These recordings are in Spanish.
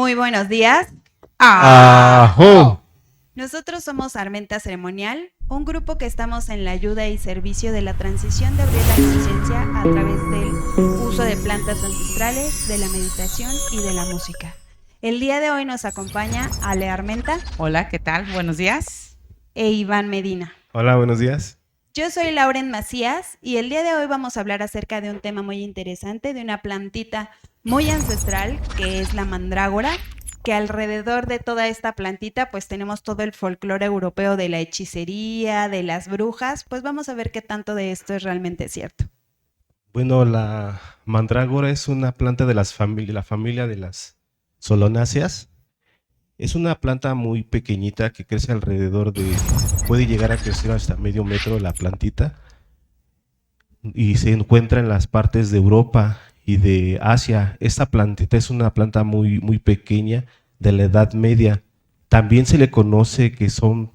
Muy buenos días. ¡Ajo! Nosotros somos Armenta Ceremonial, un grupo que estamos en la ayuda y servicio de la transición de abrir la conciencia a través del uso de plantas ancestrales, de la meditación y de la música. El día de hoy nos acompaña Ale Armenta. Hola, ¿qué tal? Buenos días. E Iván Medina. Hola, buenos días. Yo soy Lauren Macías y el día de hoy vamos a hablar acerca de un tema muy interesante, de una plantita muy ancestral que es la mandrágora, que alrededor de toda esta plantita pues tenemos todo el folclore europeo de la hechicería, de las brujas, pues vamos a ver qué tanto de esto es realmente cierto. Bueno, la mandrágora es una planta de la familia de las solanáceas. Es una planta muy pequeñita que crece puede llegar a crecer hasta medio metro la plantita y se encuentra en las partes de Europa y de Asia. Esta plantita es una planta muy pequeña de la Edad Media. También se le conoce que son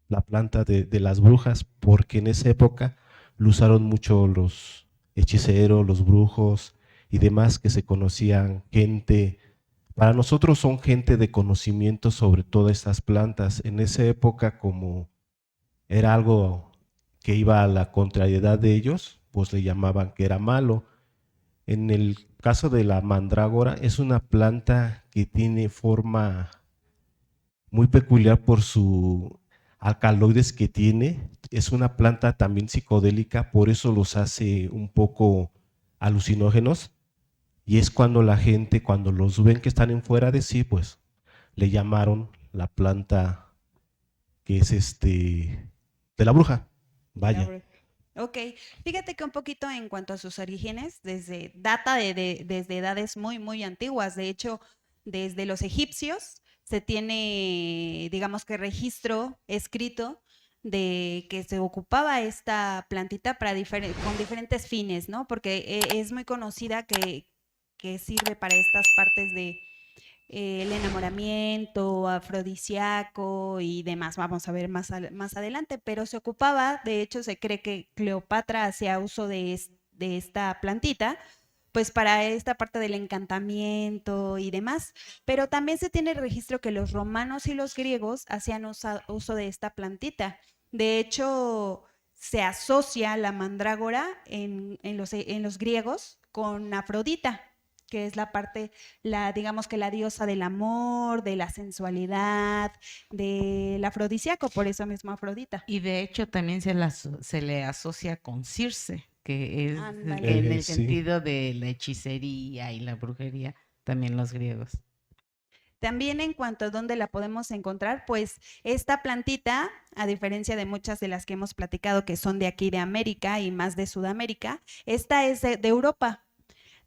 la planta de las brujas porque en esa época lo usaron mucho los hechiceros, los brujos y demás que se conocían gente. Para nosotros son gente de conocimiento sobre todas estas plantas. En esa época, como era algo que iba a la contrariedad de ellos, pues le llamaban que era malo. En el caso de la mandrágora, es una planta que tiene forma muy peculiar por sus alcaloides que tiene. Es una planta también psicodélica, por eso los hace un poco alucinógenos. Y es cuando la gente, cuando los ven que están en fuera de sí, pues le llamaron la planta que es de la bruja. Vaya. Ok, fíjate que un poquito en cuanto a sus orígenes, desde desde edades muy antiguas. De hecho, desde los egipcios se tiene, digamos que registro escrito de que se ocupaba esta plantita para con diferentes fines, ¿no? Porque es muy conocida que sirve para estas partes de el enamoramiento, afrodisíaco y demás. Vamos a ver más adelante, pero se ocupaba, de hecho se cree que Cleopatra hacía uso de esta plantita, pues para esta parte del encantamiento y demás, pero también se tiene el registro que los romanos y los griegos hacían uso de esta plantita. De hecho, se asocia la mandrágora en los griegos con Afrodita, que es la parte, digamos que la diosa del amor, de la sensualidad, del afrodisíaco, por eso mismo Afrodita. Y de hecho también se le asocia con Circe, que es Ándale. en el Sí. sentido de la hechicería y la brujería, también los griegos. También en cuanto a dónde la podemos encontrar, pues esta plantita, a diferencia de muchas de las que hemos platicado que son de aquí de América y más de Sudamérica, esta es de Europa.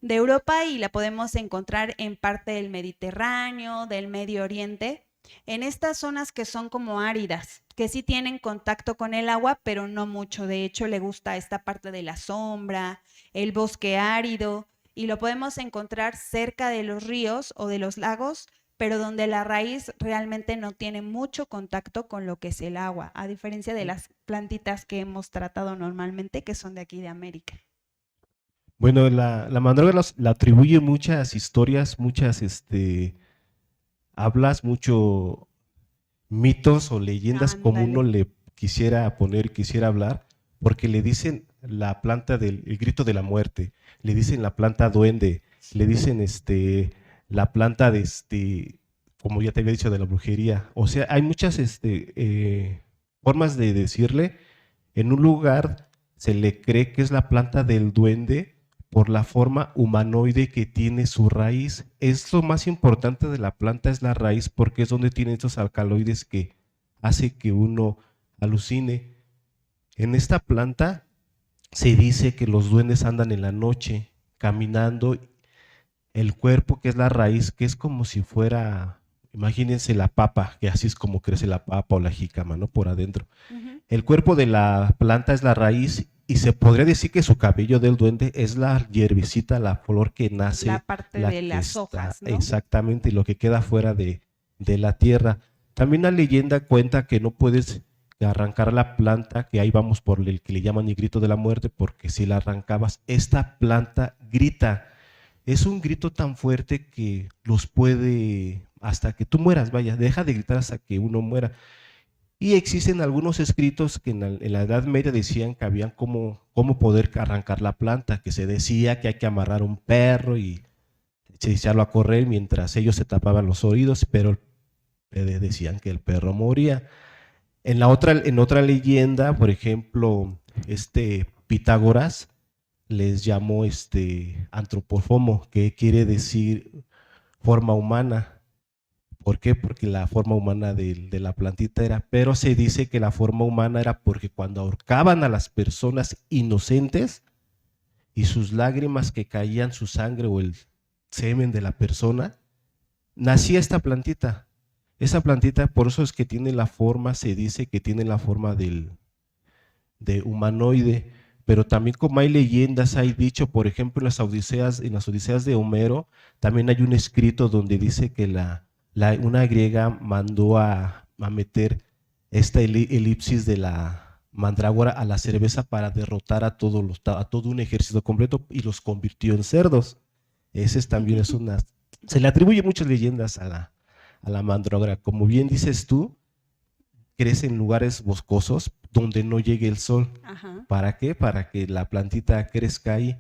De Europa y la podemos encontrar en parte del Mediterráneo, del Medio Oriente, en estas zonas que son como áridas, que sí tienen contacto con el agua, pero no mucho. De hecho, le gusta esta parte de la sombra, el bosque árido, y lo podemos encontrar cerca de los ríos o de los lagos, pero donde la raíz realmente no tiene mucho contacto con lo que es el agua, a diferencia de las plantitas que hemos tratado normalmente, que son de aquí de América. Bueno, la mandrágora la atribuye muchas historias, hablas, mucho mitos o leyendas como Ándale. uno le quisiera poner, quisiera hablar, porque le dicen la planta el grito de la muerte, le dicen la planta duende, le dicen la planta como ya te había dicho, de la brujería. O sea, hay muchas formas de decirle. En un lugar se le cree que es la planta del duende por la forma humanoide que tiene su raíz. Es lo más importante de la planta, es la raíz, porque es donde tiene estos alcaloides que hace que uno alucine. En esta planta se dice que los duendes andan en la noche caminando, el cuerpo, que es la raíz, que es como si fuera, imagínense la papa, que así es como crece la papa o la jícama, ¿no? Por adentro. El cuerpo de la planta es la raíz y se podría decir que su cabello del duende es la hierbecita, la flor que nace. La parte de las hojas, ¿no? Exactamente, y lo que queda fuera de la tierra. También la leyenda cuenta que no puedes arrancar la planta, que ahí vamos por el que le llaman el grito de la muerte, porque si la arrancabas, esta planta grita. es un grito tan fuerte que los puede, hasta que tú mueras, vaya, deja de gritar hasta que uno muera. Y existen algunos escritos que en la Edad Media decían que habían cómo poder arrancar la planta, que se decía que hay que amarrar un perro y echarlo a correr mientras ellos se tapaban los oídos, pero decían que el perro moría. En otra leyenda, por ejemplo, Pitágoras les llamó antropófomo, que quiere decir forma humana. ¿Por qué? Porque la forma humana de la plantita era, pero se dice que la forma humana era porque cuando ahorcaban a las personas inocentes y sus lágrimas que caían, su sangre o el semen de la persona, nacía esta plantita. Esa plantita, por eso es que tiene la forma, se dice que tiene la forma de humanoide, pero también como hay leyendas, hay dicho, por ejemplo, en las Odiseas de Homero, también hay un escrito donde dice que una griega mandó a meter esta elipsis de la mandrágora a la cerveza para derrotar a todo un ejército completo y los convirtió en cerdos. Ese también es se le atribuye muchas leyendas a la mandrágora. Como bien dices tú, crece en lugares boscosos donde no llegue el sol. Ajá. ¿Para qué? Para que la plantita crezca ahí.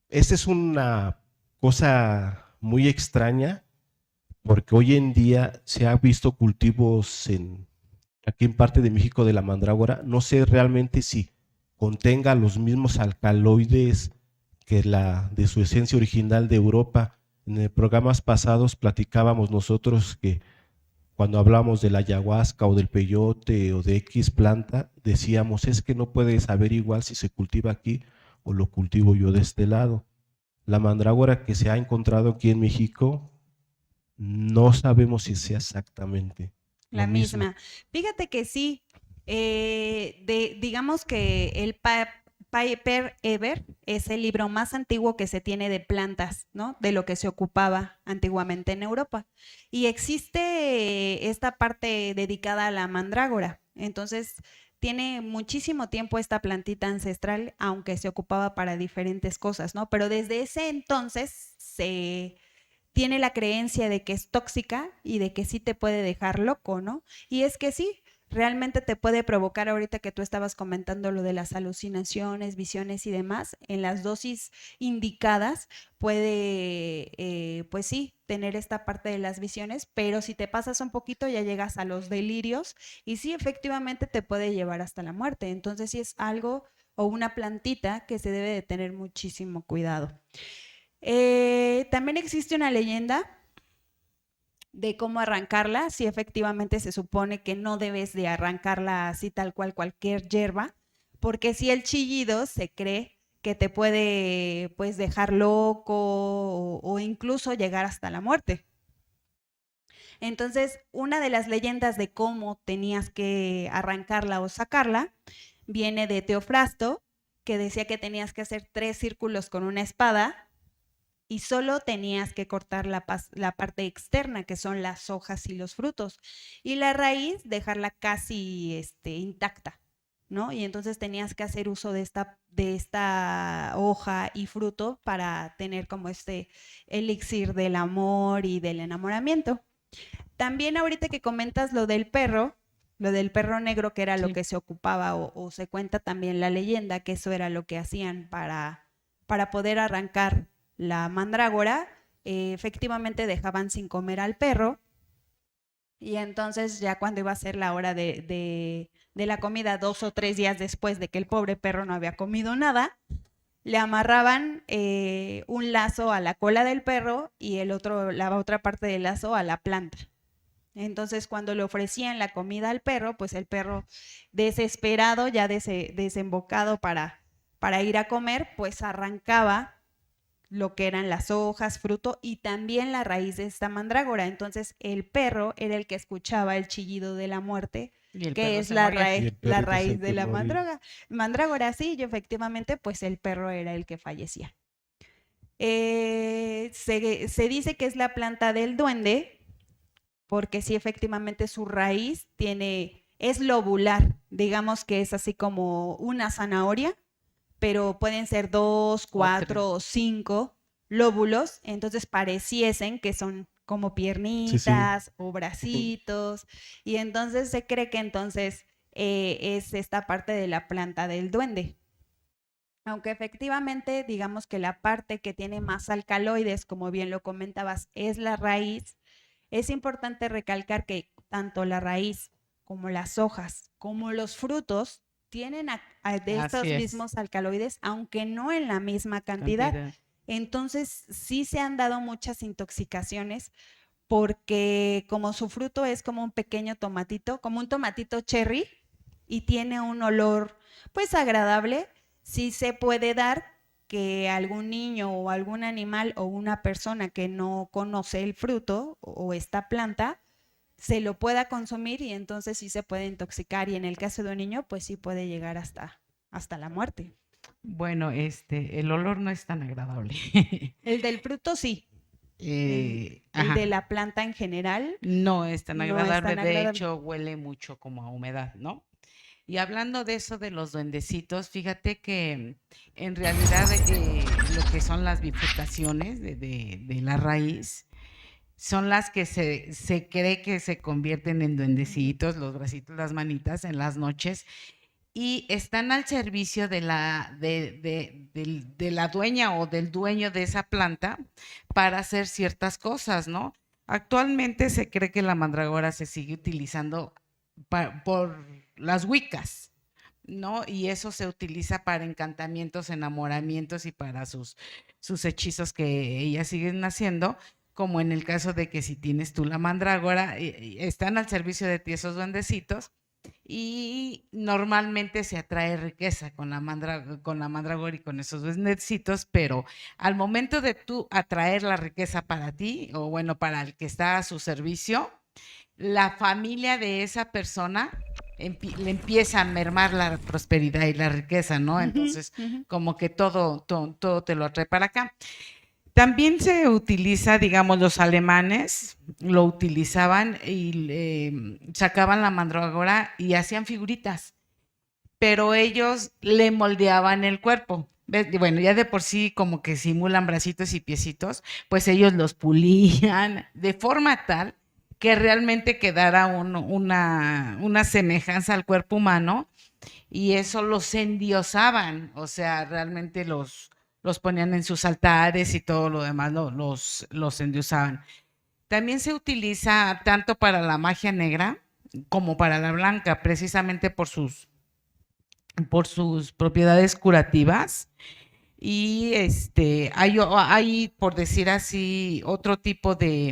Esta es una cosa muy extraña, porque hoy en día se ha visto cultivos aquí en parte de México de la mandrágora. No sé realmente si contenga los mismos alcaloides que la de su esencia original de Europa. En programas pasados platicábamos nosotros que cuando hablamos de la ayahuasca o del peyote o de X planta, decíamos, es que no puedes saber igual si se cultiva aquí o lo cultivo yo de este lado. La mandrágora que se ha encontrado aquí en México, no sabemos si sea exactamente La lo mismo. misma. Fíjate que sí, digamos que el Paper Ever es el libro más antiguo que se tiene de plantas, ¿no? De lo que se ocupaba antiguamente en Europa. Y existe esta parte dedicada a la mandrágora. Entonces, tiene muchísimo tiempo esta plantita ancestral, aunque se ocupaba para diferentes cosas, ¿no? Pero desde ese entonces se tiene la creencia de que es tóxica y de que sí te puede dejar loco, ¿no? Y es que sí, realmente te puede provocar, ahorita que tú estabas comentando lo de las alucinaciones, visiones y demás, en las dosis indicadas puede, pues sí, tener esta parte de las visiones, pero si te pasas un poquito ya llegas a los delirios y sí, efectivamente te puede llevar hasta la muerte. Entonces sí es algo o una plantita que se debe de tener muchísimo cuidado. También existe una leyenda de cómo arrancarla, si efectivamente se supone que no debes de arrancarla así tal cual cualquier hierba, porque si el chillido se cree que te puede pues dejar loco o incluso llegar hasta la muerte. Entonces, una de las leyendas de cómo tenías que arrancarla o sacarla viene de Teofrasto, que decía que tenías que hacer 3 círculos con una espada y solo tenías que cortar la parte externa, que son las hojas y los frutos, y la raíz dejarla casi intacta, ¿no? Y entonces tenías que hacer uso de esta hoja y fruto para tener como este elixir del amor y del enamoramiento. También ahorita que comentas lo del perro negro, que era lo Sí. que se ocupaba, o se cuenta también la leyenda, que eso era lo que hacían para poder arrancar la mandrágora, efectivamente dejaban sin comer al perro y entonces ya cuando iba a ser la hora de la comida, 2 o 3 días después de que el pobre perro no había comido nada, le amarraban un lazo a la cola del perro y la otra parte del lazo a la planta. Entonces, cuando le ofrecían la comida al perro, pues el perro desesperado, ya desembocado para ir a comer, pues arrancaba lo que eran las hojas, fruto y también la raíz de esta mandrágora. Entonces el perro era el que escuchaba el chillido de la muerte, Y el que perro es se moría. Y el la perrito es raíz el de que la moría. mandrágora, sí, y efectivamente pues el perro era el que fallecía. Se dice que es la planta del duende, porque sí, efectivamente su raíz es lobular, digamos que es así como una zanahoria, pero pueden ser 2, O 3. 4 o 5 lóbulos, entonces pareciesen que son como Sí, sí. piernitas o bracitos, y entonces se cree que entonces es esta parte de la planta del duende. Aunque efectivamente, digamos que la parte que tiene más alcaloides, como bien lo comentabas, es la raíz, es importante recalcar que tanto la raíz como las hojas, como los frutos, tienen de Así estos es, mismos alcaloides, aunque no en la misma cantidad. cantidad. Entonces, sí se han dado muchas intoxicaciones porque como su fruto es como un pequeño tomatito, como un tomatito cherry, y tiene un olor pues agradable, sí se puede dar que algún niño o algún animal o una persona que no conoce el fruto o esta planta se lo pueda consumir y entonces sí se puede intoxicar, y en el caso de un niño pues sí puede llegar hasta la muerte. Bueno, el olor no es tan agradable. El del fruto sí, el de Ajá, la planta en general no es tan no es agradable, tan de agradable. hecho huele mucho como a humedad, ¿no? Y hablando de eso de los duendecitos, fíjate que en realidad lo que son las bifurcaciones de la raíz son las que se cree que se convierten en Ujú. duendecitos, los bracitos, las manitas en las noches y están al servicio de la dueña o del dueño de esa planta para hacer ciertas cosas, ¿no? Actualmente se cree que la mandragora se sigue utilizando por las wiccas, ¿no? Y eso se utiliza para encantamientos, enamoramientos y para sus hechizos que ellas siguen haciendo, como en el caso de que si tienes tú la mandrágora, están al servicio de ti esos duendecitos y normalmente se atrae riqueza con la mandragora y con esos duendecitos, pero al momento de tú atraer la riqueza para ti, o bueno, para el que está a su servicio, la familia de esa persona le empieza a mermar la prosperidad y la riqueza, ¿no? Ujú, Entonces, ujú. como que todo te lo atrae para acá. También se utiliza, digamos, los alemanes lo utilizaban y sacaban la mandrágora y hacían figuritas, pero ellos le moldeaban el cuerpo. ¿Ves? Y bueno, ya de por sí como que simulan bracitos y piecitos, pues ellos los pulían de forma tal que realmente quedara una semejanza al cuerpo humano y eso los endiosaban, o sea, realmente los ponían en sus altares y todo lo demás los endiosaban. También se utiliza tanto para la magia negra como para la blanca, precisamente por sus propiedades curativas. Y hay, por decir así, otro tipo de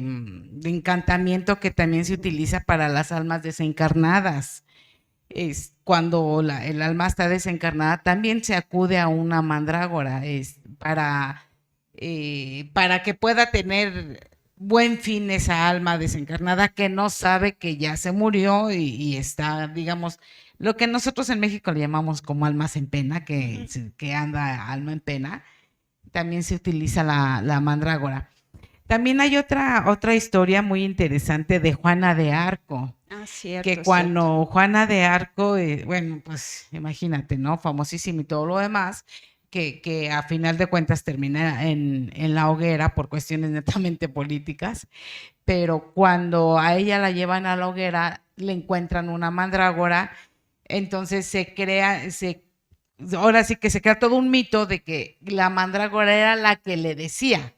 encantamiento que también se utiliza para las almas desencarnadas. Es cuando el alma está desencarnada, también se acude a una mandrágora para que pueda tener buen fin esa alma desencarnada que no sabe que ya se murió y está, digamos, lo que nosotros en México le llamamos como almas en pena, Ujú. que anda alma en pena, también se utiliza la mandrágora. También hay otra historia muy interesante de Juana de Arco Ah, que cierto, cierto. cuando Juana de Arco, bueno, pues imagínate, ¿no? Famosísima y todo lo demás, que a final de cuentas termina en la hoguera por cuestiones netamente políticas, pero cuando a ella la llevan a la hoguera, le encuentran una mandrágora, entonces ahora sí que se crea todo un mito de que la mandrágora era la que le decía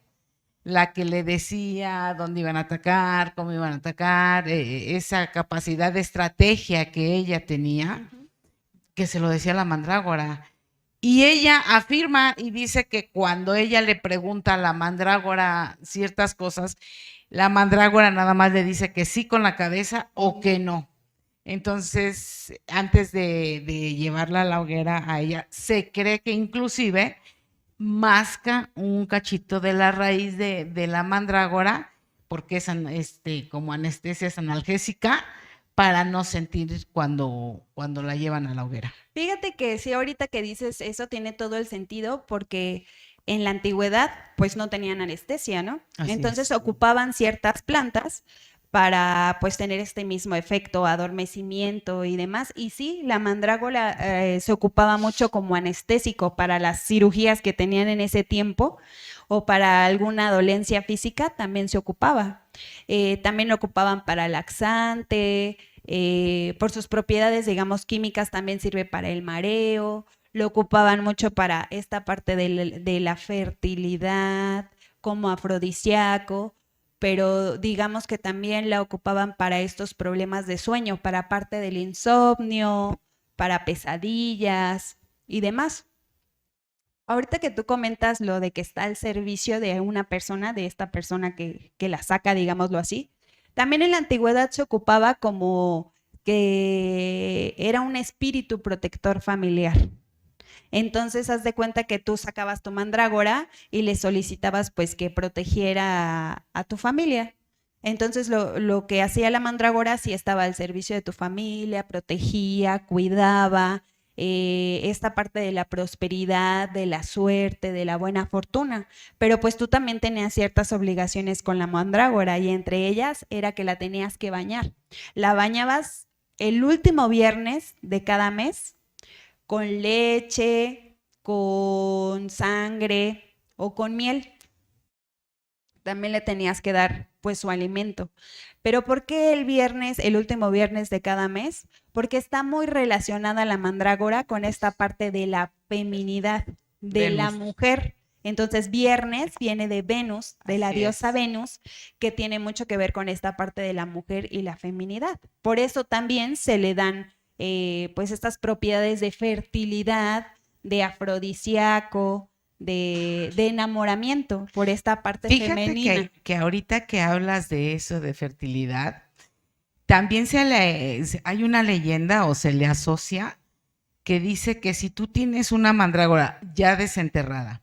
dónde iban a atacar, cómo iban a atacar, esa capacidad de estrategia que ella tenía, Ujú. que se lo decía la mandrágora. Y ella afirma y dice que cuando ella le pregunta a la mandrágora ciertas cosas, la mandrágora nada más le dice que sí con la cabeza o que no. Entonces, antes de llevarla a la hoguera a ella, se cree que inclusive masca un cachito de la raíz de la mandrágora, porque es como anestesia, es analgésica, para no sentir cuando la llevan a la hoguera. Fíjate que sí, ahorita que dices eso tiene todo el sentido porque en la antigüedad pues no tenían anestesia, ¿no? Así Entonces es. ocupaban ciertas plantas para pues tener este mismo efecto, adormecimiento y demás. Y sí, la mandrágora se ocupaba mucho como anestésico para las cirugías que tenían en ese tiempo o para alguna dolencia física también se ocupaba. También lo ocupaban para laxante, por sus propiedades, digamos, químicas, también sirve para el mareo, lo ocupaban mucho para esta parte de la fertilidad, como afrodisíaco, pero digamos que también la ocupaban para estos problemas de sueño, para parte del insomnio, para pesadillas y demás. Ahorita que tú comentas lo de que está al servicio de una persona, de esta persona que la saca, digámoslo así, también en la antigüedad se ocupaba como que era un espíritu protector familiar. Entonces, haz de cuenta que tú sacabas tu mandrágora y le solicitabas pues que protegiera a tu familia. Entonces, lo que hacía la mandrágora sí estaba al servicio de tu familia, protegía, cuidaba, esta parte de la prosperidad, de la suerte, de la buena fortuna. Pero pues tú también tenías ciertas obligaciones con la mandrágora y entre ellas era que la tenías que bañar. La bañabas el último viernes de cada mes con leche, con sangre o con miel. También le tenías que dar pues su alimento. Pero ¿por qué el viernes, el último viernes de cada mes? Porque está muy relacionada la mandrágora con esta parte de la feminidad, de la Venus. mujer. Entonces, viernes viene de Venus, de la Así diosa es. Venus, que tiene mucho que ver con esta parte de la mujer y la feminidad. Por eso también se le dan pues estas propiedades de fertilidad, de afrodisíaco, de enamoramiento por esta parte Fíjate femenina. que ahorita que hablas de eso, de fertilidad, también hay una leyenda o se le asocia que dice que si tú tienes una mandrágora ya desenterrada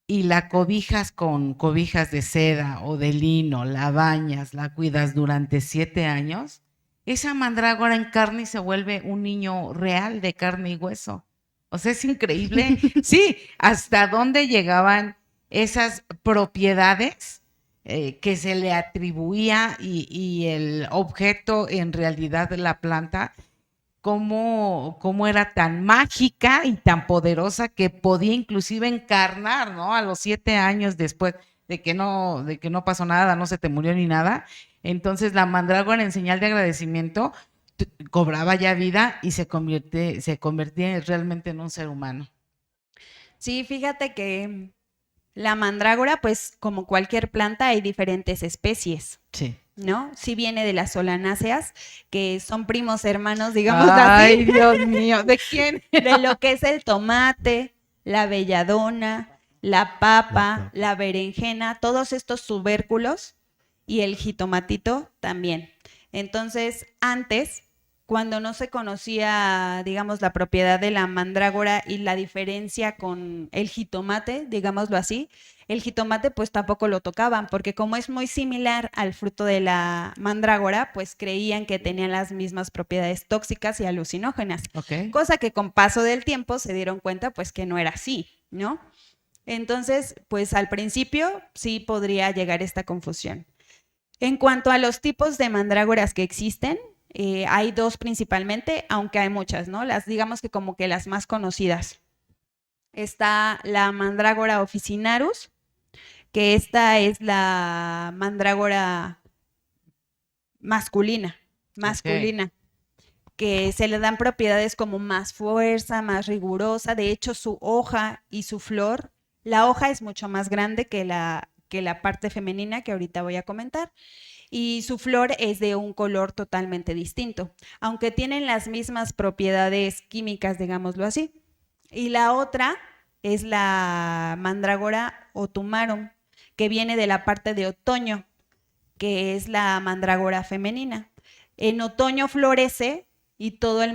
y la cobijas con cobijas de seda o de lino, la bañas, la cuidas durante 7 años, esa mandrágora encarna y se vuelve un niño real de carne y hueso. O sea, es increíble. Sí, hasta dónde llegaban esas propiedades que se le atribuía y el objeto en realidad de la planta, cómo era tan mágica y tan poderosa que podía inclusive encarnar, ¿no? A los 7 años después de que no pasó nada, no se te murió ni nada. Entonces la mandrágora en señal de agradecimiento cobraba ya vida y se convertía realmente en un ser humano. Sí, fíjate que la mandrágora, pues como cualquier planta, hay diferentes especies, Sí. ¿no? Sí viene de las solanáceas, que son primos hermanos, digamos Ay, así, Dios mío, ¿de quién? de lo que es el tomate, la belladona, la papa, la berenjena, todos estos tubérculos y el jitomatito también. Entonces, antes, cuando no se conocía, digamos, la propiedad de la mandrágora y la diferencia con el jitomate, digámoslo así, el jitomate pues tampoco lo tocaban, porque como es muy similar al fruto de la mandrágora, pues creían que tenían las mismas propiedades tóxicas y alucinógenas, Ok. cosa que con paso del tiempo se dieron cuenta pues que no era así, ¿no? Entonces, pues al principio sí podría llegar esta confusión. En cuanto a los tipos de mandrágoras que existen, hay dos principalmente, aunque hay muchas, ¿no? Las digamos que como que las más conocidas. Está la mandrágora officinarus, que esta es la mandrágora masculina, Ok. que se le dan propiedades como más fuerza, más rigurosa. De hecho, su hoja y su flor, la hoja es mucho más grande que la parte femenina que ahorita voy a comentar y su flor es de un color totalmente distinto, aunque tienen las mismas propiedades químicas, digámoslo así. Y la otra es la mandrágora otumarum, que viene de la parte de otoño, que es la mandrágora femenina. En otoño florece y todo el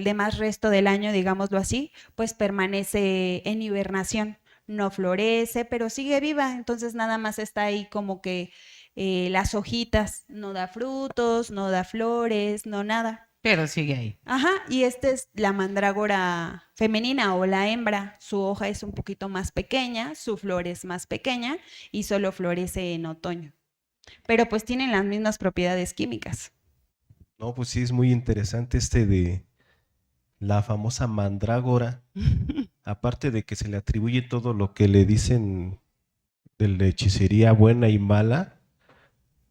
demás resto del año, digámoslo así, pues permanece en hibernación. No florece, pero sigue viva, entonces nada más está ahí como que las hojitas, no da frutos, no da flores, no nada. Pero sigue ahí. Ajá, y esta es la mandrágora femenina o la hembra. Su hoja es un poquito más pequeña, su flor es más pequeña y solo florece en otoño. Pero pues tienen las mismas propiedades químicas. No, pues sí, es muy interesante de la famosa mandrágora. Aparte de que se le atribuye todo lo que le dicen de la hechicería buena y mala,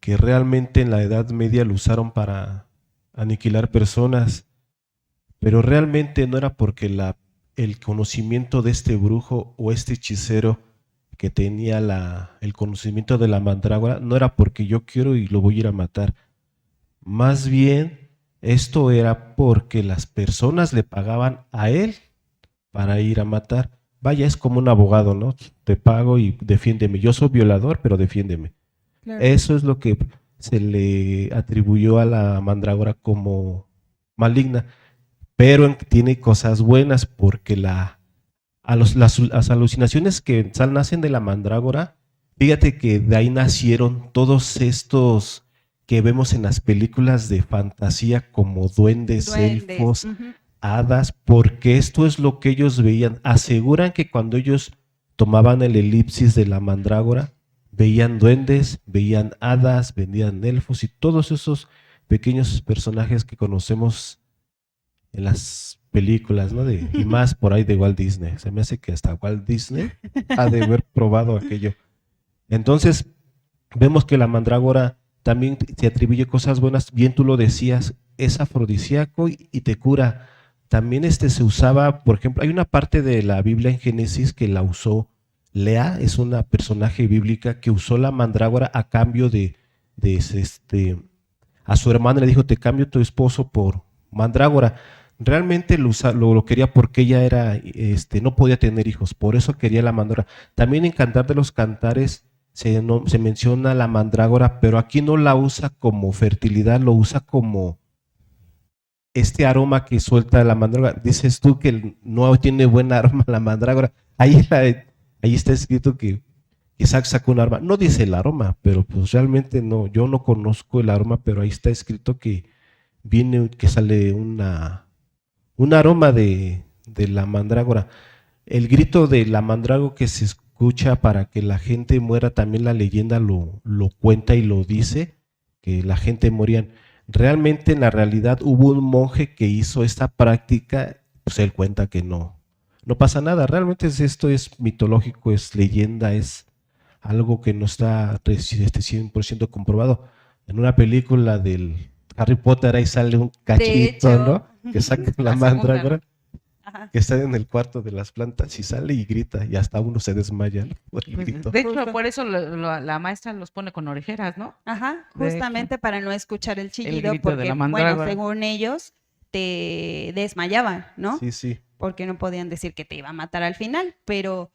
que realmente en la Edad Media lo usaron para aniquilar personas, pero realmente no era porque el conocimiento de este brujo o este hechicero que tenía el conocimiento de la mandrágora, no era porque yo quiero y lo voy a ir a matar. Más bien, esto era porque las personas le pagaban a él para ir a matar. Vaya, es como un abogado, ¿no? Te pago y defiéndeme. Yo soy violador, pero defiéndeme. Claro. Eso es lo que se le atribuyó a la mandrágora como maligna, pero tiene cosas buenas porque las alucinaciones que nacen de la mandrágora, fíjate que de ahí nacieron todos estos que vemos en las películas de fantasía como duendes, elfos, Ujú. hadas, porque esto es lo que ellos veían. Aseguran que cuando ellos tomaban el elipsis de la mandrágora, veían duendes, veían hadas, veían elfos y todos esos pequeños personajes que conocemos en las películas, ¿no? Y más por ahí de Walt Disney. Se me hace que hasta Walt Disney ha de haber probado aquello. Entonces, vemos que la mandrágora también se atribuye cosas buenas. Bien tú lo decías, es afrodisíaco y te cura. También se usaba, por ejemplo, hay una parte de la Biblia en Génesis que la usó Lea, es una personaje bíblica que usó la mandrágora a cambio a su hermana le dijo, te cambio tu esposo por mandrágora. Realmente lo quería porque ella no podía tener hijos, por eso quería la mandrágora. También en Cantar de los Cantares se menciona la mandrágora, pero aquí no la usa como fertilidad, lo usa como este aroma que suelta la mandrágora. Dices tú que no tiene buen aroma la mandrágora. Ahí está escrito que Isaac sacó un aroma. No dice el aroma, pero pues realmente no, yo no conozco el aroma, pero ahí está escrito que sale un aroma de la mandrágora. El grito de la mandrágora que se escucha para que la gente muera, también la leyenda lo cuenta y lo dice, que la gente moría. Realmente en la realidad hubo un monje que hizo esta práctica, pues él cuenta que no pasa nada. Realmente esto es mitológico, es leyenda, es algo que no está 100% comprobado. En una película del Harry Potter ahí sale un cachito, hecho, ¿no? Que saca la La segunda, mandrágora, Ajá. que está en el cuarto de las plantas y sale y grita y hasta uno se desmaya, ¿no? Por el grito. de hecho, Justo. por eso la maestra los pone con orejeras, ¿no? Ajá, De hecho, justamente para no escuchar el chillido, grito de porque, la bueno, mandrágora. según ellos, te desmayaban, ¿no? Sí, sí. Porque no podían decir que te iba a matar al final, pero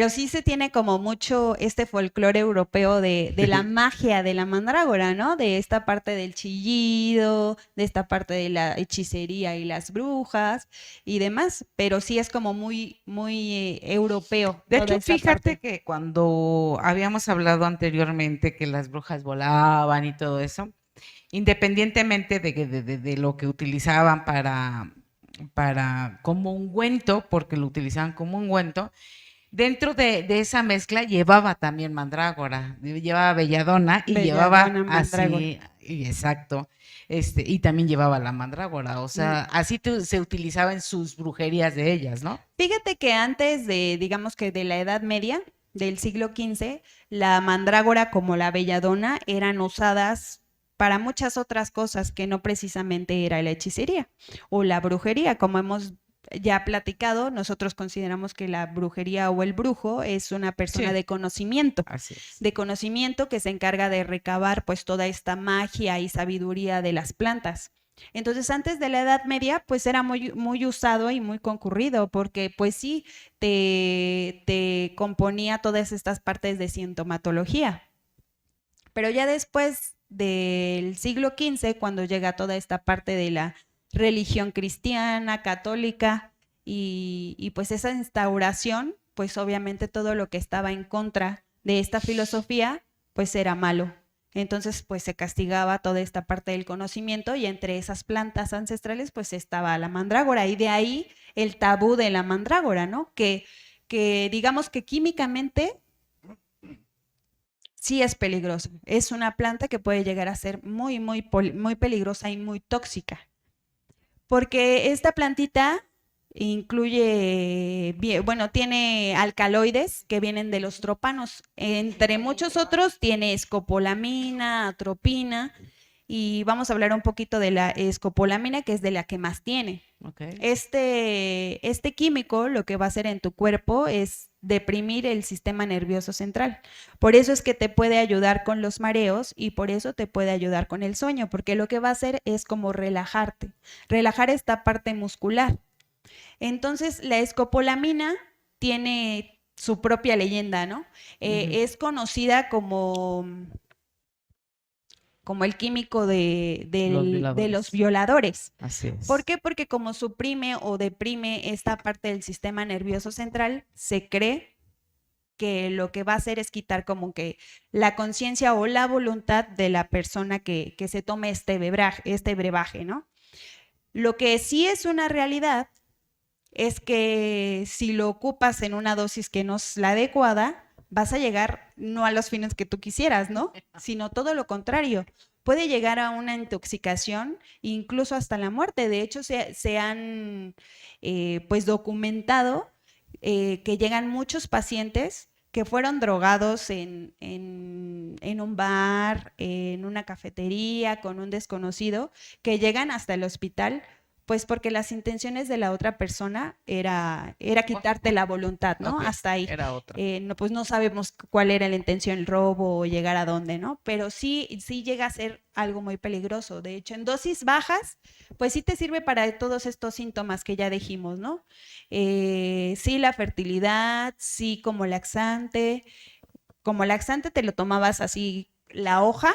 sí se tiene como mucho este folclore europeo de la magia de la mandrágora, ¿no? De esta parte del chillido, de esta parte de la hechicería y las brujas y demás, pero sí es como muy, muy europeo. De toda hecho, esa fíjate parte. que cuando habíamos hablado anteriormente que las brujas volaban y todo eso, independientemente de lo que utilizaban para como ungüento, porque lo utilizaban como ungüento, dentro de esa mezcla llevaba también mandrágora, llevaba belladona y llevaba Belladona, mandrágora. así, y exacto, y también llevaba la mandrágora, o sea, así se utilizaba en sus brujerías de ellas, ¿no? Fíjate que antes de, digamos que de la Edad Media, del siglo XV, la mandrágora como la belladona eran usadas para muchas otras cosas que no precisamente era la hechicería o la brujería. Como hemos ya platicado, nosotros consideramos que la brujería o el brujo es una persona Sí. de conocimiento, Así es. que se encarga de recabar pues toda esta magia y sabiduría de las plantas. Entonces, antes de la Edad Media, pues era muy, muy usado y muy concurrido, porque pues sí, te componía todas estas partes de sintomatología. Pero ya después del siglo XV, cuando llega toda esta parte de la religión cristiana, católica, y pues esa instauración, pues obviamente todo lo que estaba en contra de esta filosofía, pues era malo. Entonces, pues se castigaba toda esta parte del conocimiento y entre esas plantas ancestrales, pues estaba la mandrágora y de ahí el tabú de la mandrágora, ¿no? Que digamos que químicamente sí es peligrosa. Es una planta que puede llegar a ser muy, muy, muy peligrosa y muy tóxica. Porque esta plantita incluye, bueno, tiene alcaloides que vienen de los trópanos. Entre muchos otros, tiene escopolamina, atropina, y vamos a hablar un poquito de la escopolamina, que es de la que más tiene. Okay. Este químico lo que va a hacer en tu cuerpo es deprimir el sistema nervioso central. Por eso es que te puede ayudar con los mareos y por eso te puede ayudar con el sueño, porque lo que va a hacer es como relajarte, relajar esta parte muscular. Entonces, la escopolamina tiene su propia leyenda, ¿no? Es conocida como el químico de los violadores. Así es. ¿Por qué? Porque como suprime o deprime esta parte del sistema nervioso central, se cree que lo que va a hacer es quitar como que la conciencia o la voluntad de la persona que se tome este brebaje, ¿no? Lo que sí es una realidad es que si lo ocupas en una dosis que no es la adecuada, vas a llegar no a los fines que tú quisieras, ¿no? Sino todo lo contrario. Puede llegar a una intoxicación, incluso hasta la muerte. De hecho, se han pues documentado que llegan muchos pacientes que fueron drogados en un bar, en una cafetería, con un desconocido, que llegan hasta el hospital pues porque las intenciones de la otra persona era quitarte la voluntad, ¿no? Okay, hasta ahí. era otra. No, pues no sabemos cuál era la intención, el robo o llegar a dónde, ¿no? Pero sí llega a ser algo muy peligroso. De hecho, en dosis bajas, pues sí te sirve para todos estos síntomas que ya dijimos, ¿no? Sí, la fertilidad, sí como laxante. Como laxante te lo tomabas así la hoja,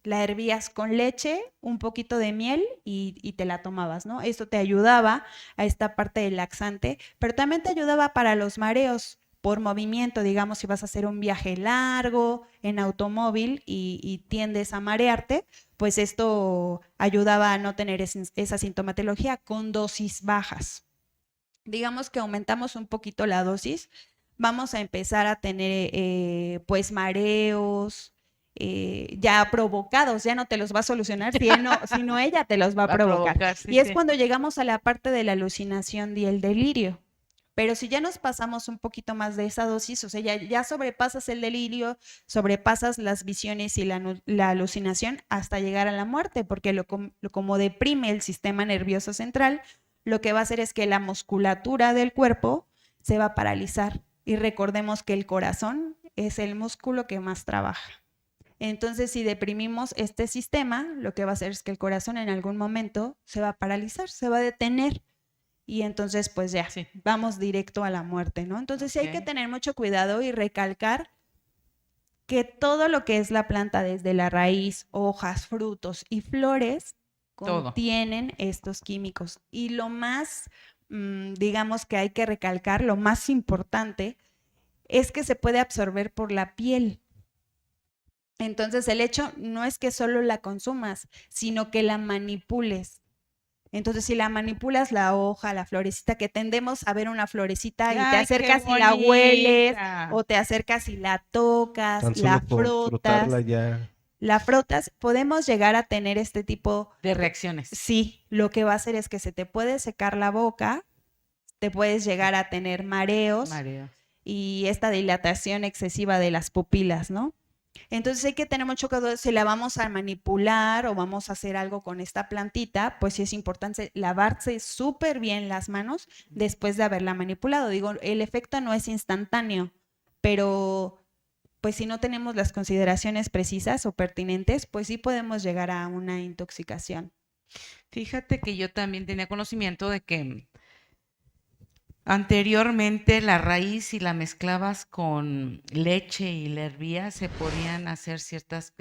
la hervías con leche, un poquito de miel y te la tomabas, ¿no? Esto te ayudaba a esta parte del laxante, pero también te ayudaba para los mareos por movimiento, digamos, si vas a hacer un viaje largo en automóvil y tiendes a marearte, pues esto ayudaba a no tener esa sintomatología con dosis bajas. Digamos que aumentamos un poquito la dosis, vamos a empezar a tener pues mareos, ya provocados, ya no te los va a solucionar, sino ella te los va a provocar. Sí, y es sí. cuando llegamos a la parte de la alucinación y el delirio. Pero si ya nos pasamos un poquito más de esa dosis, o sea, ya sobrepasas el delirio, sobrepasas las visiones y la alucinación hasta llegar a la muerte, porque como deprime el sistema nervioso central, lo que va a hacer es que la musculatura del cuerpo se va a paralizar. Y recordemos que el corazón es el músculo que más trabaja. Entonces, si deprimimos este sistema, lo que va a hacer es que el corazón en algún momento se va a paralizar, se va a detener. Y entonces, pues ya, Sí. vamos directo a la muerte, ¿no? Entonces, sí hay que Ok. tener mucho cuidado y recalcar que todo lo que es la planta, desde la raíz, hojas, frutos y flores, Todo. contienen estos químicos. Y lo más, digamos que hay que recalcar, lo más importante, es que se puede absorber por la piel. Entonces, el hecho no es que solo la consumas, sino que la manipules. Entonces, si la manipulas la hoja, la florecita, que tendemos a ver una florecita y te Ay, qué acercas y la hueles, bonita. o te acercas y la tocas, Tan la solo por frotarla frotas, ya. podemos llegar a tener este tipo De reacciones. Sí, lo que va a hacer es que se te puede secar la boca, te puedes llegar a tener mareos Mareo. y esta dilatación excesiva de las pupilas, ¿no? Entonces hay que tener mucho cuidado si la vamos a manipular o vamos a hacer algo con esta plantita, pues sí es importante lavarse súper bien las manos después de haberla manipulado. Digo, el efecto no es instantáneo, pero pues si no tenemos las consideraciones precisas o pertinentes, pues sí podemos llegar a una intoxicación. Fíjate que yo también tenía conocimiento de que anteriormente la raíz, si la mezclabas con leche y la hervías, se podían hacer ciertas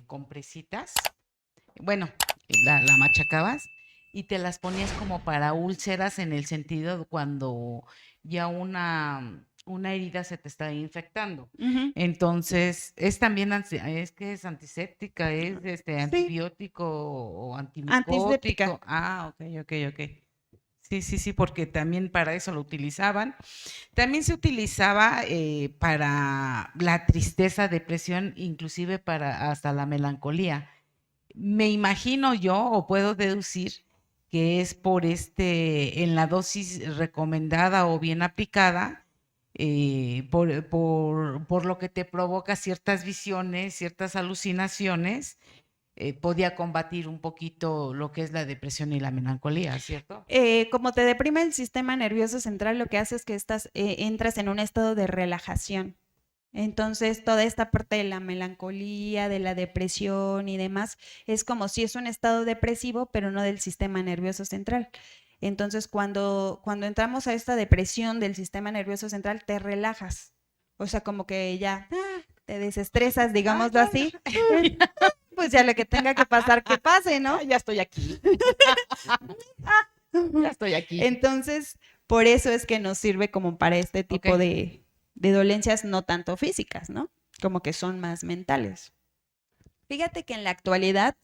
compresitas. Bueno, la machacabas y te las ponías como para úlceras en el sentido de cuando ya una herida se te está infectando. Ujú. Entonces, es también, es que es antiséptica, es Sí, antibiótico o antiséptica. antimicótico. Ah, ok. Sí, porque también para eso lo utilizaban. También se utilizaba para la tristeza, depresión, inclusive para hasta la melancolía. Me imagino yo, o puedo deducir, que es por en la dosis recomendada o bien aplicada, por lo que te provoca ciertas visiones, ciertas alucinaciones, podía combatir un poquito lo que es la depresión y la melancolía, ¿cierto? Como te deprime el sistema nervioso central, lo que hace es que entras en un estado de relajación. Entonces, toda esta parte de la melancolía, de la depresión y demás, es como si es un estado depresivo, pero no del sistema nervioso central. Entonces, cuando entramos a esta depresión del sistema nervioso central, te relajas. O sea, como que ya te desestresas, digámoslo así. Pues ya lo que tenga que pasar, que pase, ¿no? Ya estoy aquí. Ya estoy aquí. Entonces, por eso es que nos sirve como para este tipo Ok. de dolencias no tanto físicas, ¿no? Como que son más mentales. Fíjate que en la actualidad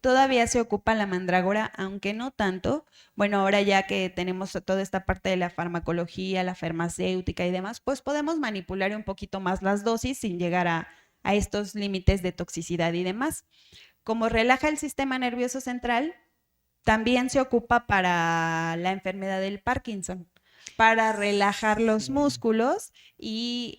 todavía se ocupa la mandrágora, aunque no tanto. Bueno, ahora ya que tenemos toda esta parte de la farmacología, la farmacéutica y demás, pues podemos manipular un poquito más las dosis sin llegar a estos límites de toxicidad y demás. Como relaja el sistema nervioso central, también se ocupa para la enfermedad del Parkinson, para relajar los Sí. músculos y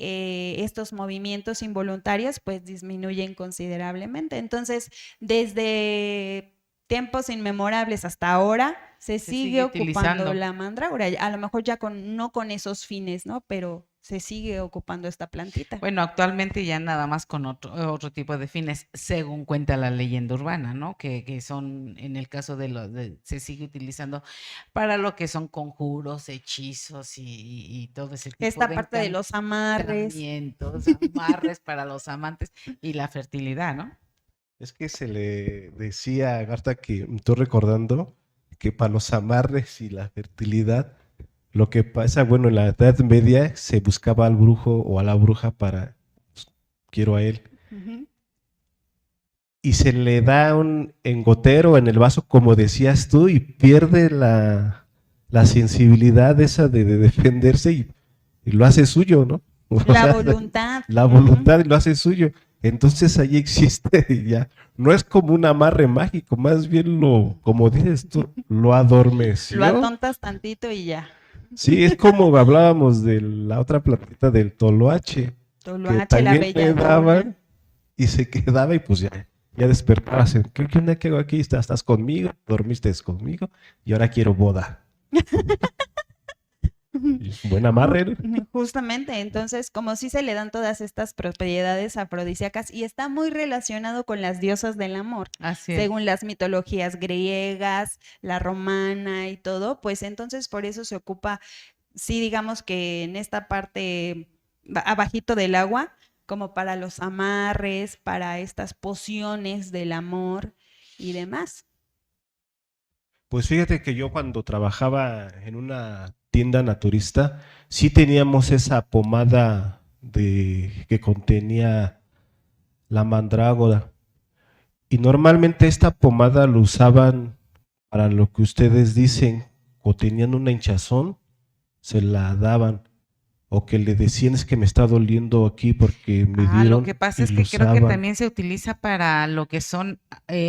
estos movimientos involuntarios pues disminuyen considerablemente. Entonces, desde tiempos inmemorables hasta ahora se sigue ocupando utilizando. la mandrágora. A lo mejor ya no con esos fines, ¿no? Pero se sigue ocupando esta plantita. Bueno, actualmente ya nada más con otro tipo de fines, según cuenta la leyenda urbana, ¿no? Que son, en el caso se sigue utilizando para lo que son conjuros, hechizos y todo ese tipo Esta de parte de los amarres. encantamientos, amarres para los amantes y la fertilidad, ¿no? Es que se le decía a Agartha, que me estoy recordando, que para los amarres y la fertilidad, lo que pasa, bueno, en la Edad Media se buscaba al brujo o a la bruja para, pues, quiero a él, Ujú. y se le da un engotero en el vaso, como decías tú, y pierde la sensibilidad esa de defenderse y lo hace suyo, ¿no? O La sea, voluntad. la Ujú. voluntad lo hace suyo. Entonces ahí existe ya. No es como un amarre mágico, más bien como dices tú, lo adormeció. Lo atontas tantito y ya. Sí, es como hablábamos de la otra plantita del toloache, que Toloache, la también le belladona. daban y se quedaba y pues ya despertabas. ¿Qué onda que hago aquí? ¿Estás conmigo? ¿Dormiste conmigo? Y ahora quiero boda. Y buen amarre, ¿no? Justamente, entonces, como si se le dan todas estas propiedades afrodisíacas y está muy relacionado con las diosas del amor, Así es. según las mitologías griegas, la romana y todo, pues entonces por eso se ocupa, sí, digamos que en esta parte abajito del agua, como para los amarres, para estas pociones del amor y demás. Pues fíjate que yo cuando trabajaba en una tienda naturista, sí teníamos esa pomada que contenía la mandrágora. Y normalmente esta pomada lo usaban para lo que ustedes dicen, o tenían una hinchazón, se la daban. O que le decían, es que me está doliendo aquí porque me Lo dieron que pasa y es lo que creo que usaban. también se utiliza para lo que son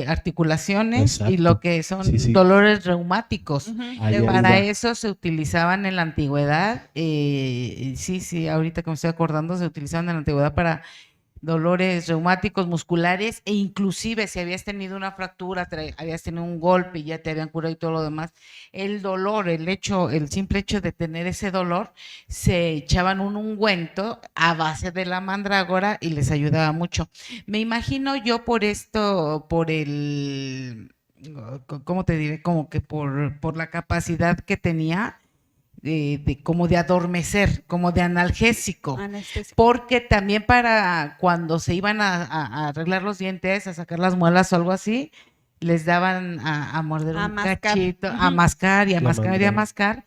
articulaciones y Exacto. lo que son Sí, sí. dolores reumáticos. Ujú, Ahí de Para va. eso se utilizaban en la antigüedad, sí, ahorita que me estoy acordando, se utilizaban en la antigüedad para dolores reumáticos musculares e inclusive si habías tenido una fractura, habías tenido un golpe y ya te habían curado y todo lo demás, el dolor, el simple hecho de tener ese dolor, se echaban un ungüento a base de la mandrágora y les ayudaba mucho. Me imagino yo por esto, ¿cómo te diré? Como que por la capacidad que tenía como de adormecer, como de analgésico, anestésico. porque también para cuando se iban a arreglar los dientes, a sacar las muelas o algo así, les daban a morder A un mascar. cachito, a Ujú. mascar y a La mascar y a mandrágora. mascar,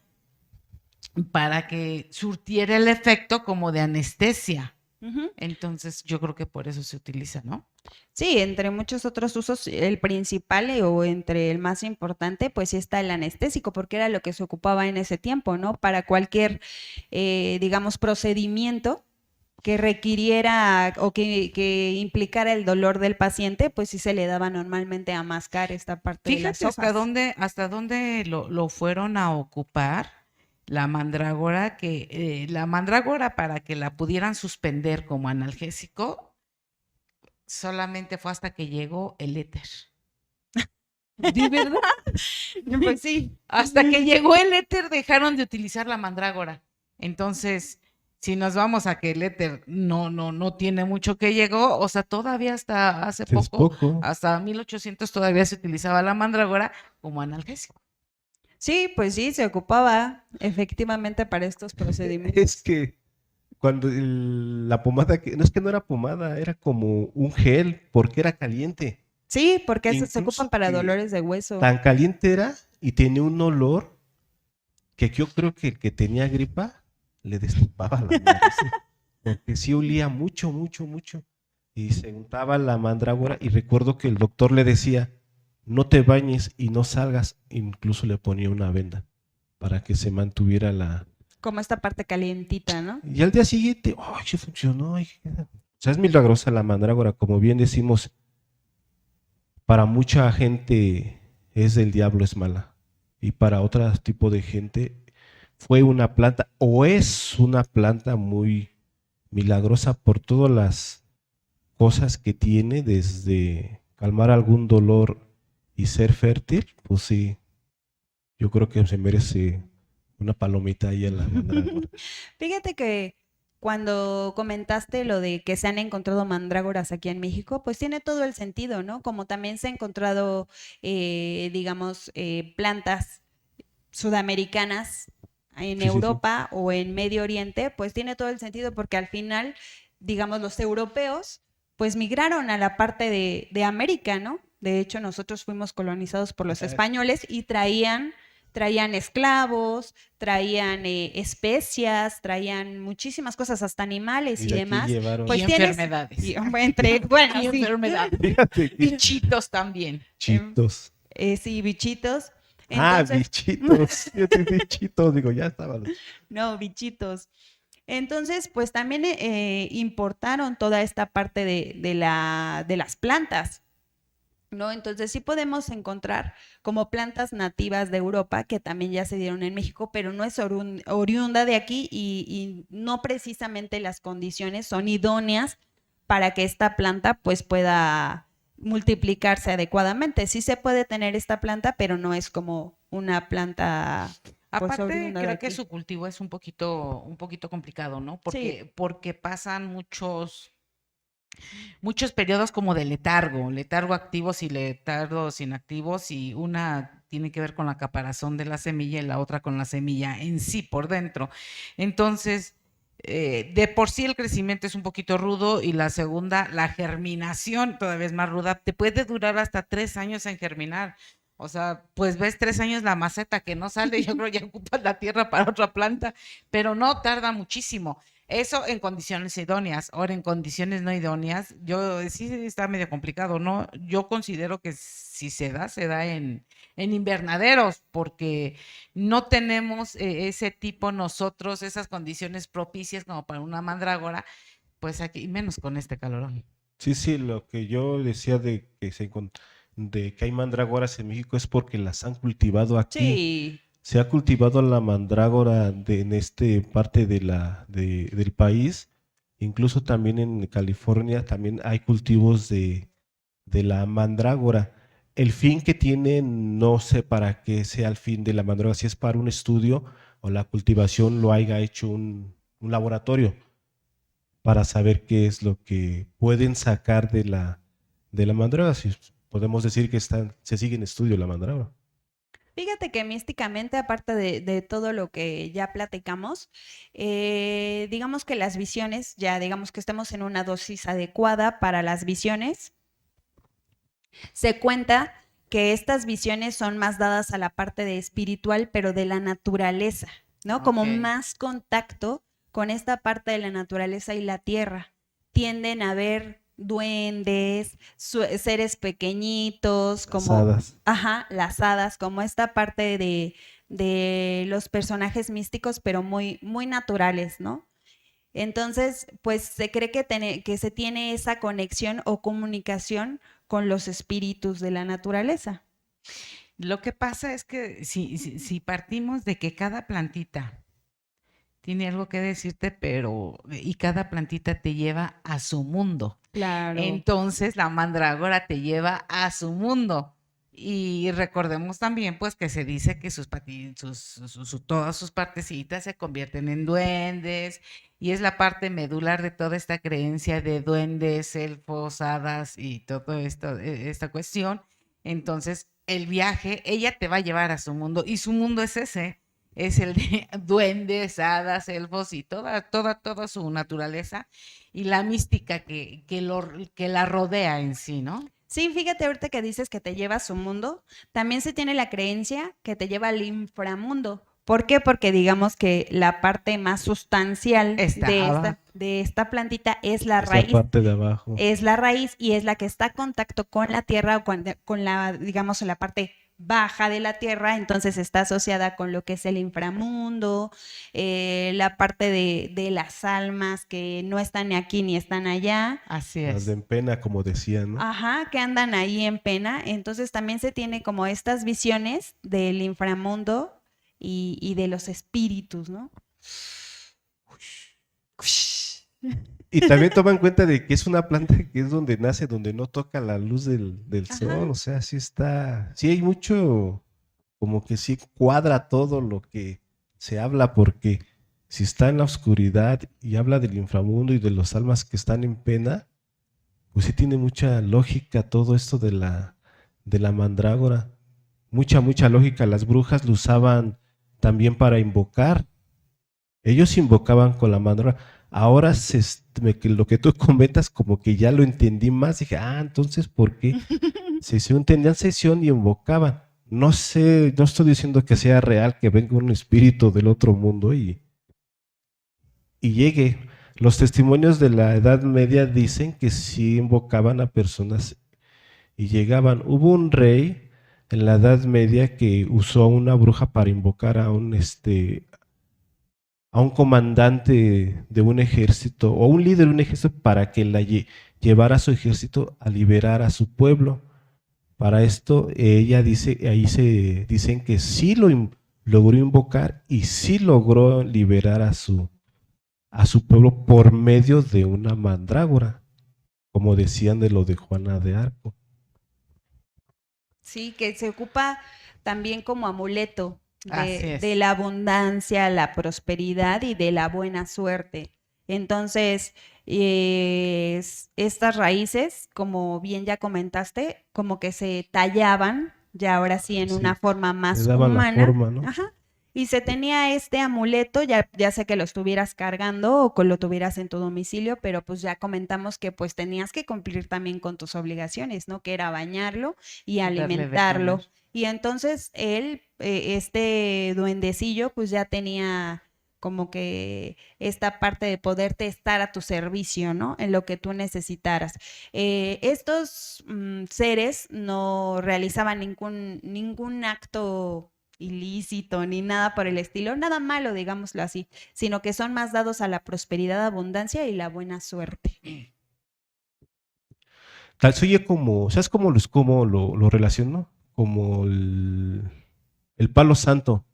para que surtiera el efecto como de anestesia. Ujú. Entonces yo creo que por eso se utiliza, ¿no? Sí, entre muchos otros usos, el principal o entre el más importante, pues sí está el anestésico, porque era lo que se ocupaba en ese tiempo, ¿no? Para cualquier, digamos, procedimiento que requiriera o que implicara el dolor del paciente, pues sí se le daba normalmente a mascar esta parte de las Fíjate hojas. hasta dónde lo fueron a ocupar la mandrágora, la mandrágora para que la pudieran suspender como analgésico, solamente fue hasta que llegó el éter. ¿De verdad? Pues sí. Hasta que llegó el éter dejaron de utilizar la mandrágora. Entonces, si nos vamos a que el éter no tiene mucho que llegó, o sea, todavía hasta hace Es poco, poco. hasta 1800 todavía se utilizaba la mandrágora como analgésico. Sí, pues sí, se ocupaba efectivamente para estos procedimientos. Es que cuando la pomada, no es que no era pomada, era como un gel, porque era caliente. Sí, porque estos se Incluso ocupan para que dolores de hueso. tan caliente era y tenía un olor que yo creo que el que tenía gripa le destapaba la nariz, porque sí olía mucho, mucho, mucho. Y se untaba la mandrágora y recuerdo que el doctor le decía, no te bañes y no salgas, incluso le ponía una venda para que se mantuviera la... Como esta parte calientita, ¿no? Y al día siguiente, ¡ay, sí funcionó! Ay, o sea, es milagrosa la mandrágora, como bien decimos, para mucha gente es del diablo, es mala. Y para otro tipo de gente fue una planta o es una planta muy milagrosa por todas las cosas que tiene, desde calmar algún dolor y ser fértil. Pues sí, yo creo que se merece una palomita ahí en la mandrágora. Fíjate que cuando comentaste lo de que se han encontrado mandrágoras aquí en México, pues tiene todo el sentido, ¿no? Como también se han encontrado, digamos, plantas sudamericanas en Sí, sí, sí. Europa o en Medio Oriente, pues tiene todo el sentido porque al final, digamos, los europeos, pues migraron a la parte de América, ¿no? De hecho, nosotros fuimos colonizados por los españoles y traían esclavos, traían especias, traían muchísimas cosas, hasta animales Y y de aquí demás. llevaron Pues Y tienes, enfermedades. bueno, Y sí, enfermedades. fíjate que Bichitos también. chitos. sí, bichitos. Ah, Entonces, bichitos. Yo te bichitos, digo, ya estaba. no, bichitos. Entonces, pues también importaron toda esta parte de las plantas, ¿no? Entonces sí podemos encontrar como plantas nativas de Europa que también ya se dieron en México, pero no es oriunda de aquí y no precisamente las condiciones son idóneas para que esta planta pues pueda multiplicarse adecuadamente. Sí se puede tener esta planta, pero no es como una planta pues Aparte, oriunda de creo que aquí. su cultivo es un poquito complicado, ¿no? Sí, Porque pasan muchos periodos como de letargo activos y letargos inactivos, y una tiene que ver con la caparazón de la semilla y la otra con la semilla en sí por dentro. Entonces, de por sí el crecimiento es un poquito rudo, y la segunda, la germinación todavía es más ruda. Te puede durar hasta 3 años en germinar. O sea, pues ves 3 años la maceta que no sale, yo creo ya ocupas la tierra para otra planta, pero no tarda muchísimo. Eso en condiciones idóneas. Ahora, en condiciones no idóneas, yo sí está medio complicado, ¿no? Yo considero que si se da en invernaderos, porque no tenemos ese tipo nosotros, esas condiciones propicias como para una mandrágora, pues aquí, y menos con este calorón. Sí, sí, lo que yo decía de que hay mandrágoras en México es porque las han cultivado aquí. sí. Se ha cultivado la mandrágora en este parte del país. Incluso también en California también hay cultivos de la mandrágora. El fin que tiene, no sé para qué sea el fin de la mandrágora, si es para un estudio o la cultivación lo haya hecho un laboratorio para saber qué es lo que pueden sacar de la mandrágora. Si podemos decir que se sigue en estudio la mandrágora. Fíjate que místicamente, aparte de todo lo que ya platicamos, digamos que las visiones, ya digamos que estamos en una dosis adecuada para las visiones, se cuenta que estas visiones son más dadas a la parte de espiritual, pero de la naturaleza, ¿no? Como Ok. más contacto con esta parte de la naturaleza y la tierra. Tienden a ver duendes, seres pequeñitos, Las como, hadas. ajá, las hadas, como esta parte de los personajes místicos, pero muy, muy naturales, ¿no? Entonces, pues se cree que se tiene esa conexión o comunicación con los espíritus de la naturaleza. Lo que pasa es que si partimos de que cada plantita tiene algo que decirte, pero y cada plantita te lleva a su mundo. Claro. Entonces la mandrágora te lleva a su mundo. Y recordemos también, pues, que se dice que todas sus partecitas se convierten en duendes, y es la parte medular de toda esta creencia de duendes, elfos, hadas y todo esto, esta cuestión. Entonces, el viaje, ella te va a llevar a su mundo, y su mundo es ese, es el de duendes, hadas, elfos y toda su naturaleza y la mística que la rodea en sí, ¿no? Sí, fíjate ahorita que dices que te lleva a su mundo, también se tiene la creencia que te lleva al inframundo. ¿Por qué? Porque digamos que la parte más sustancial de esta plantita es la Es raíz. la parte de abajo. Es la raíz y es la que está en contacto con la tierra o con la, digamos, la parte baja de la tierra, entonces está asociada con lo que es el inframundo, la parte de las almas que no están ni aquí ni están allá. Así Las es. de en pena, como decían, ¿no? Ajá, que andan ahí en pena. Entonces también se tiene como estas visiones del inframundo y de los espíritus, ¿no? Y también toma en cuenta de que es una planta que es donde nace, donde no toca la luz del Ajá. sol, o sea, sí está, sí hay mucho, como que sí cuadra todo lo que se habla, porque si está en la oscuridad y habla del inframundo y de las almas que están en pena, pues sí tiene mucha lógica todo esto de la mandrágora, mucha lógica. Las brujas lo usaban también para invocar. Ellos invocaban con la mandrágora. Ahora lo que tú comentas, como que ya lo entendí más. Dije, entonces, ¿por qué? Se tenían sesión y invocaban. No sé, no estoy diciendo que sea real, que venga un espíritu del otro mundo y llegue. Los testimonios de la Edad Media dicen que sí invocaban a personas y llegaban. Hubo un rey en la Edad Media que usó a una bruja para invocar a a un comandante de un ejército o un líder de un ejército para que llevara a su ejército a liberar a su pueblo. Para esto, ella dice, dicen que sí logró invocar y sí logró liberar a su pueblo por medio de una mandrágora, como decían de lo de Juana de Arco. Sí, que se ocupa también como amuleto Así es. de la abundancia, la prosperidad y de la buena suerte. Entonces, estas raíces, como bien ya comentaste, como que se tallaban, ya ahora sí en Sí, una forma más le daban la humana. forma, ¿no? Ajá. Y se tenía este amuleto, ya sea que lo estuvieras cargando o que lo tuvieras en tu domicilio, pero pues ya comentamos que pues tenías que cumplir también con tus obligaciones, ¿no? Que era bañarlo y Darle de alimentarlo. comer. Y entonces él, este duendecillo, pues ya tenía como que esta parte de poderte estar a tu servicio, ¿no? En lo que tú necesitaras. Estos seres no realizaban ningún acto ilícito ni nada por el estilo, nada malo, digámoslo así, sino que son más dados a la prosperidad, abundancia y la buena suerte. Tal se oye como, ¿sabes cómo lo relaciono? Como el palo santo,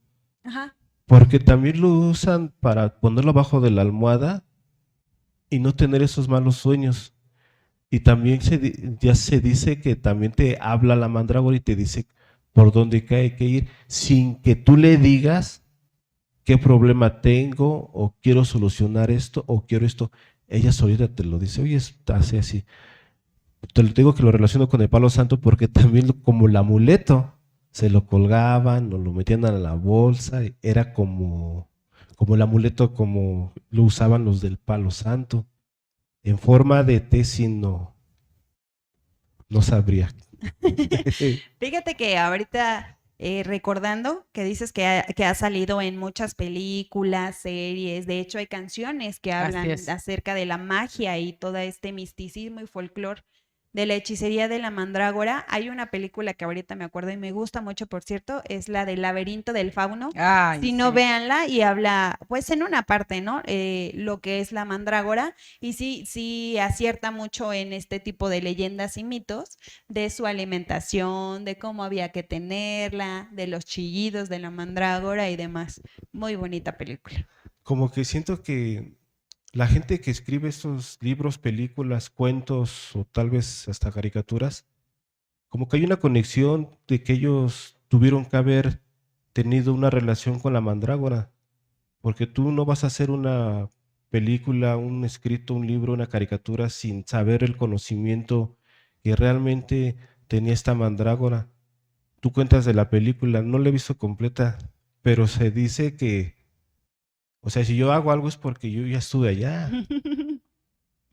Ajá. porque también lo usan para ponerlo abajo de la almohada y no tener esos malos sueños. Y también ya se dice que también te habla la mandrágora y te dice por dónde hay que ir, sin que tú le digas qué problema tengo, o quiero solucionar esto, o quiero esto. Ella solita te lo dice, oye, hace así. Te lo digo que lo relaciono con el palo santo porque también como el amuleto, se lo colgaban o lo metían a la bolsa, era como el amuleto como lo usaban los del palo santo. En forma de T, no sabría. Fíjate que ahorita recordando que dices que ha salido en muchas películas, series, de hecho hay canciones que hablan es. acerca de la magia y todo este misticismo y folclore de la hechicería de la mandrágora. Hay una película que ahorita me acuerdo y me gusta mucho, por cierto, es la del laberinto del fauno. Ay, Si no, sí. véanla y habla, pues en una parte, ¿no? Lo que es la mandrágora y sí, sí acierta mucho en este tipo de leyendas y mitos de su alimentación, de cómo había que tenerla, de los chillidos de la mandrágora y demás. Muy bonita película. Como que siento que la gente que escribe estos libros, películas, cuentos o tal vez hasta caricaturas, como que hay una conexión de que ellos tuvieron que haber tenido una relación con la mandrágora, porque tú no vas a hacer una película, un escrito, un libro, una caricatura sin saber el conocimiento que realmente tenía esta mandrágora. Tú cuentas de la película, no la he visto completa, pero se dice que, o sea, si yo hago algo es porque yo ya estuve allá.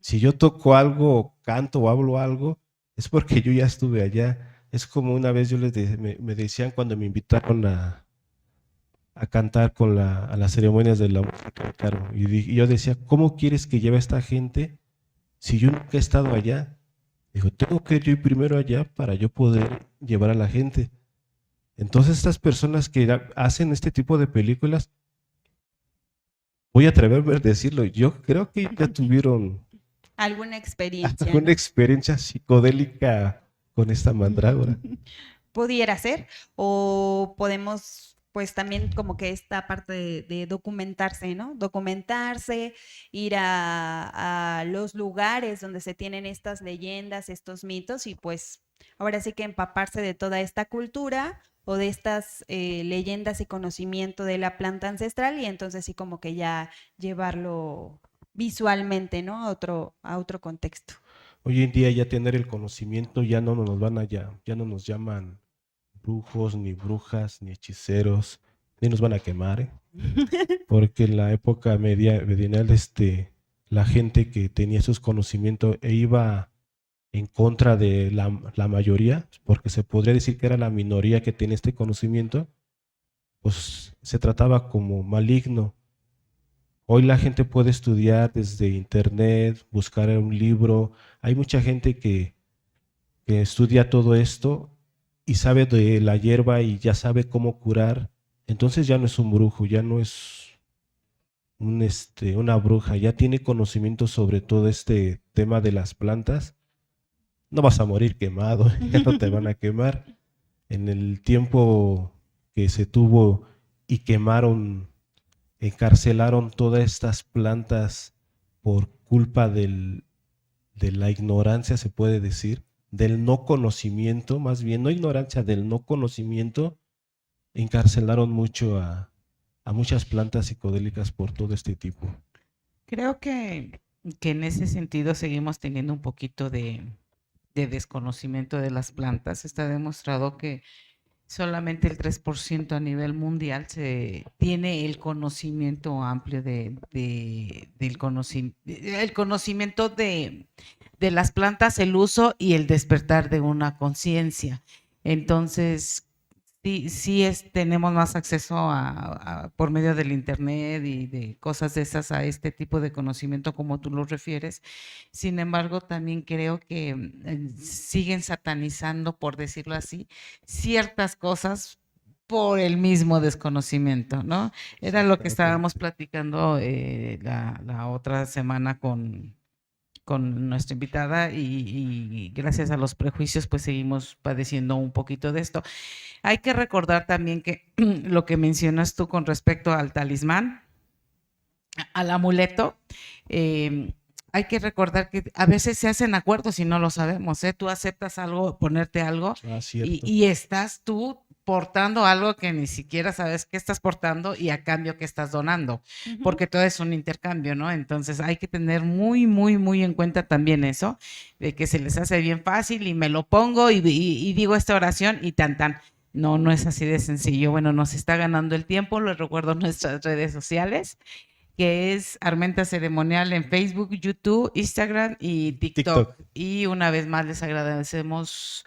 Si yo toco algo, o canto o hablo algo, es porque yo ya estuve allá. Es como una vez me decían cuando me invitaron a cantar a las ceremonias de la música de Caro. Y yo decía, ¿cómo quieres que lleve a esta gente si yo nunca he estado allá? Dijo, tengo que ir primero allá para yo poder llevar a la gente. Entonces estas personas que hacen este tipo de películas, voy a atreverme a decirlo, yo creo que ya tuvieron Alguna experiencia, alguna ¿no? experiencia psicodélica con esta mandrágora. Pudiera ser, o podemos, pues también como que esta parte de documentarse, ¿no? Documentarse, ir a los lugares donde se tienen estas leyendas, estos mitos y pues ahora sí que empaparse de toda esta cultura o de estas leyendas y conocimiento de la planta ancestral y entonces sí como que ya llevarlo visualmente, ¿no? A otro contexto. Hoy en día ya tener el conocimiento ya no nos van a ya no nos llaman brujos, ni brujas, ni hechiceros, ni nos van a quemar, ¿eh? Porque en la época medieval, la gente que tenía esos conocimientos e iba en contra de la mayoría, porque se podría decir que era la minoría que tenía este conocimiento, pues se trataba como maligno. Hoy la gente puede estudiar desde internet, buscar un libro. Hay mucha gente que estudia todo esto y sabe de la hierba y ya sabe cómo curar. Entonces ya no es un brujo, ya no es una bruja, ya tiene conocimiento sobre todo este tema de las plantas. No vas a morir quemado, ya no te van a quemar. En el tiempo que se tuvo y quemaron, encarcelaron todas estas plantas por culpa de la ignorancia, se puede decir, del no conocimiento, más bien, no ignorancia, del no conocimiento, encarcelaron mucho a muchas plantas psicodélicas por todo este tipo. Creo que en ese sentido seguimos teniendo un poquito de desconocimiento de las plantas. Está demostrado que solamente el 3% a nivel mundial se tiene el conocimiento amplio el conocimiento de las plantas, el uso y el despertar de una conciencia. Entonces, tenemos más acceso por medio del internet y de cosas de esas a este tipo de conocimiento como tú lo refieres. Sin embargo, también creo que siguen satanizando, por decirlo así, ciertas cosas por el mismo desconocimiento, ¿no? Era lo que estábamos platicando la otra semana con nuestra invitada y gracias a los prejuicios pues seguimos padeciendo un poquito de esto. Hay que recordar también que lo que mencionas tú con respecto al talismán, al amuleto, hay que recordar que a veces se hacen acuerdos y no lo sabemos, ¿eh? Tú aceptas algo, ponerte algo y estás tú portando algo que ni siquiera sabes qué estás portando y a cambio que estás donando, porque todo es un intercambio, ¿no? Entonces hay que tener muy, muy, muy en cuenta también eso, de que se les hace bien fácil y me lo pongo y digo esta oración y tan, tan. No, no es así de sencillo. Bueno, nos está ganando el tiempo, les recuerdo nuestras redes sociales, que es Armenta Ceremonial en Facebook, YouTube, Instagram y TikTok. Y una vez más les agradecemos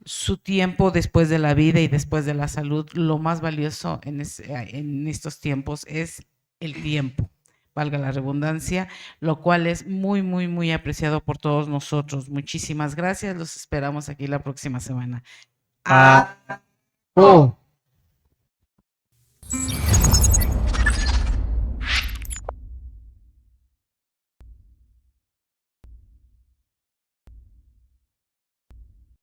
su tiempo después de la vida y después de la salud. Lo más valioso en estos tiempos es el tiempo. valga la redundancia, lo cual es muy, muy, muy apreciado por todos nosotros. Muchísimas gracias, los esperamos aquí la próxima semana. Ah. Oh.